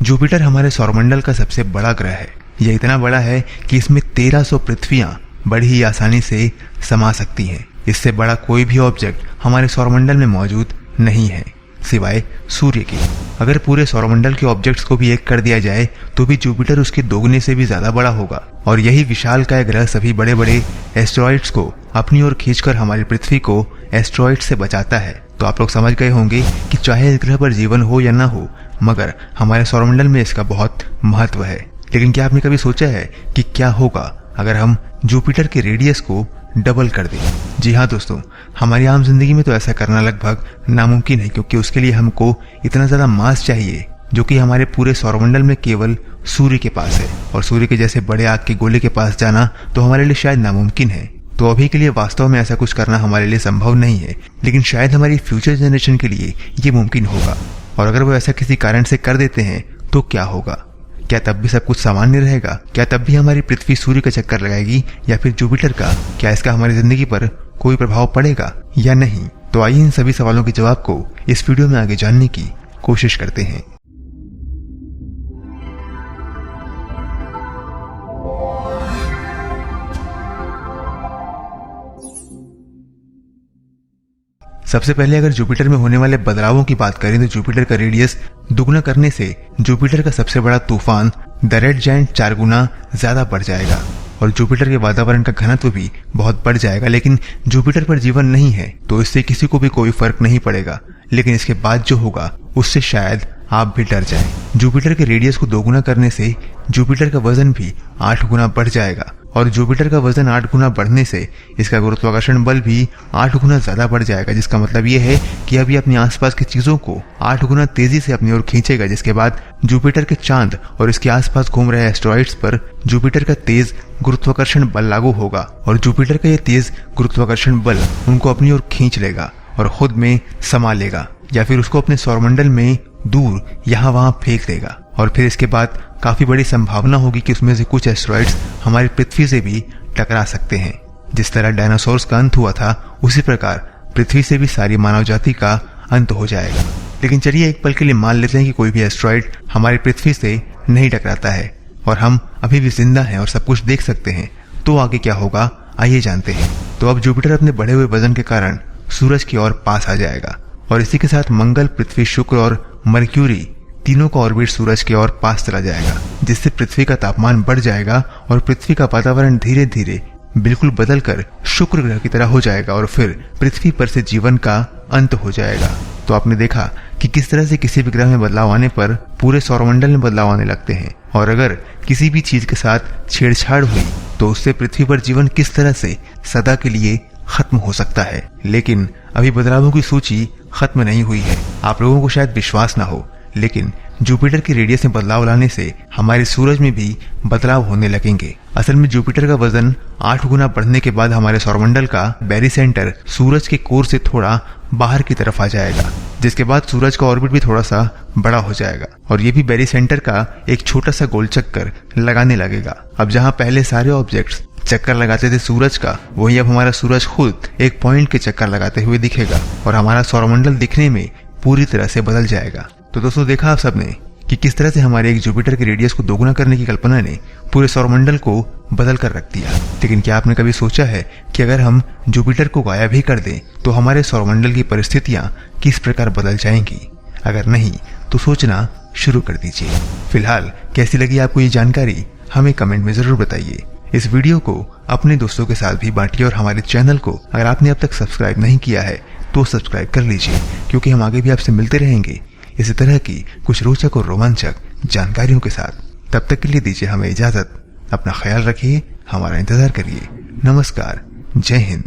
Jupiter हमारे सौरमंडल का सबसे बड़ा ग्रह है। यह इतना बड़ा है कि इसमें 1300 पृथ्वियां बड़ी ही आसानी से समा सकती हैं। इससे बड़ा कोई भी ऑब्जेक्ट हमारे सौरमंडल में मौजूद नहीं है सिवाय सूर्य के। अगर पूरे सौरमंडल के ऑब्जेक्ट्स को भी एक कर दिया जाए तो भी जुपिटर उसके दोगुने से भी ज्यादा बड़ा होगा। और यही विशालकाय ग्रह सभी बड़े बड़े एस्टेरॉइड्स को अपनी ओर खींचकर हमारी पृथ्वी को एस्टेरॉइड से बचाता है। तो आप लोग समझ गए होंगे कि चाहे इस ग्रह पर जीवन हो या ना हो, मगर हमारे सौरमंडल में इसका बहुत महत्व है। लेकिन क्या आपने कभी सोचा है कि क्या होगा अगर हम जुपिटर के रेडियस को डबल कर दें? जी हाँ दोस्तों, हमारी आम जिंदगी में तो ऐसा करना लगभग नामुमकिन है, क्योंकि उसके लिए हमको इतना ज्यादा मास चाहिए जो कि हमारे पूरे सौरमंडल में केवल सूर्य के पास है। और सूर्य के जैसे बड़े आग के गोले के पास जाना तो हमारे लिए शायद नामुमकिन है। तो अभी के लिए वास्तव में ऐसा कुछ करना हमारे लिए संभव नहीं है, लेकिन शायद हमारी फ्यूचर जनरेशन के लिए ये मुमकिन होगा। और अगर वो ऐसा किसी कारण से कर देते हैं तो क्या होगा? क्या तब भी सब कुछ सामान्य रहेगा? क्या तब भी हमारी पृथ्वी सूर्य का चक्कर लगाएगी या फिर जुपिटर का? क्या इसका हमारी जिंदगी पर कोई प्रभाव पड़ेगा या नहीं? तो आइए इन सभी सवालों के जवाब को इस वीडियो में आगे जानने की कोशिश करते हैं। सबसे पहले अगर जुपिटर में होने वाले बदलावों की बात करें तो जुपिटर का रेडियस दुगुना करने से जुपिटर का सबसे बड़ा तूफान द रेड जायंट 4 गुना ज्यादा बढ़ जाएगा और जुपिटर के वातावरण का घनत्व भी बहुत बढ़ जाएगा। लेकिन जुपिटर पर जीवन नहीं है तो इससे किसी को भी कोई फर्क नहीं पड़ेगा, लेकिन इसके बाद जो होगा उससे शायद आप भी डर जाएं। जुपिटर के रेडियस को 2 गुना करने से जुपिटर का वजन भी 8 गुना बढ़ जाएगा और जुपिटर का वजन 8 गुना बढ़ने से इसका गुरुत्वाकर्षण बल भी 8 गुना ज्यादा बढ़ जाएगा, जिसका मतलब ये है कि अभी अपने आसपास की चीजों को 8 गुना तेजी से अपनी ओर खींचेगा। जिसके बाद जुपिटर के चांद और इसके आसपास घूम रहे एस्टेरॉइड्स पर जुपिटर का तेज गुरुत्वाकर्षण बल लागू होगा और जुपिटर का ये तेज गुरुत्वाकर्षण बल उनको अपनी ओर खींच लेगा और खुद में समा लेगा या फिर उसको अपने सौरमंडल में दूर यहाँ वहां फेंक देगा। और फिर इसके बाद काफी बड़ी संभावना होगी कि उसमें से कुछ एस्टेरॉइड्स हमारी पृथ्वी से भी टकरा सकते हैं। जिस तरह डायनासोर्स का अंत हुआ था उसी प्रकार पृथ्वी से भी सारी मानव जाति का अंत हो जाएगा। लेकिन चलिए एक पल के लिए मान लेते हैं कि कोई भी एस्टेरॉइड हमारी पृथ्वी से नहीं टकराता है और हम अभी भी जिंदा हैं और सब कुछ देख सकते हैं। तो आगे क्या होगा आइए जानते हैं। तो अब जुपिटर अपने बढ़े हुए वजन के कारण सूरज की ओर पास आ जाएगा और इसी के साथ मंगल, पृथ्वी, शुक्र और मरक्यूरी तीनों का ऑर्बिट सूरज के ओर पास चला जाएगा, जिससे पृथ्वी का तापमान बढ़ जाएगा और पृथ्वी का वातावरण धीरे धीरे बिल्कुल बदलकर शुक्र ग्रह की तरह हो जाएगा और फिर पृथ्वी पर से जीवन का अंत हो जाएगा। तो आपने देखा कि किस तरह से किसी भी ग्रह में बदलाव आने पर पूरे सौरमंडल में बदलाव आने लगते हैं और अगर किसी भी चीज के साथ छेड़छाड़ हुई तो उससे पृथ्वी पर जीवन किस तरह से सदा के लिए खत्म हो सकता है। लेकिन अभी बदलावों की सूची खत्म नहीं हुई है। आप लोगों को शायद विश्वास ना हो, लेकिन जुपिटर की रेडियस में बदलाव लाने से हमारे सूरज में भी बदलाव होने लगेंगे। असल में जुपिटर का वजन 8 गुना बढ़ने के बाद हमारे सौरमंडल का बेरीसेंटर सूरज के कोर से थोड़ा बाहर की तरफ आ जाएगा, जिसके बाद सूरज का ऑर्बिट भी थोड़ा सा बड़ा हो जाएगा और ये भी बेरीसेंटर का एक छोटा सा गोल चक्कर लगाने लगेगा। अब जहाँ पहले सारे ऑब्जेक्ट्स चक्कर लगाते थे सूरज का, वही अब हमारा सूरज खुद एक पॉइंट के चक्कर लगाते हुए दिखेगा और हमारा सौरमंडल दिखने में पूरी तरह से बदल जाएगा। तो दोस्तों देखा आप सबने कि किस तरह से हमारे एक जुपिटर के रेडियस को 2 गुना करने की कल्पना ने पूरे सौरमंडल को बदल कर रख दिया। लेकिन क्या आपने कभी सोचा है कि अगर हम जुपिटर को गायब ही कर दें तो हमारे सौरमंडल की परिस्थितियां किस प्रकार बदल जाएंगी? अगर नहीं तो सोचना शुरू कर दीजिए। फिलहाल कैसी लगी आपको ये जानकारी हमें कमेंट में जरूर बताइए। इस वीडियो को अपने दोस्तों के साथ भी बांटिए और हमारे चैनल को अगर आपने अब तक सब्सक्राइब नहीं किया है तो सब्सक्राइब कर लीजिए, क्योंकि हम आगे भी आपसे मिलते रहेंगे इसी तरह की कुछ रोचक और रोमांचक जानकारियों के साथ। तब तक के लिए दीजिए हमें इजाजत। अपना ख्याल रखिए, हमारा इंतजार करिए। नमस्कार, जय हिंद।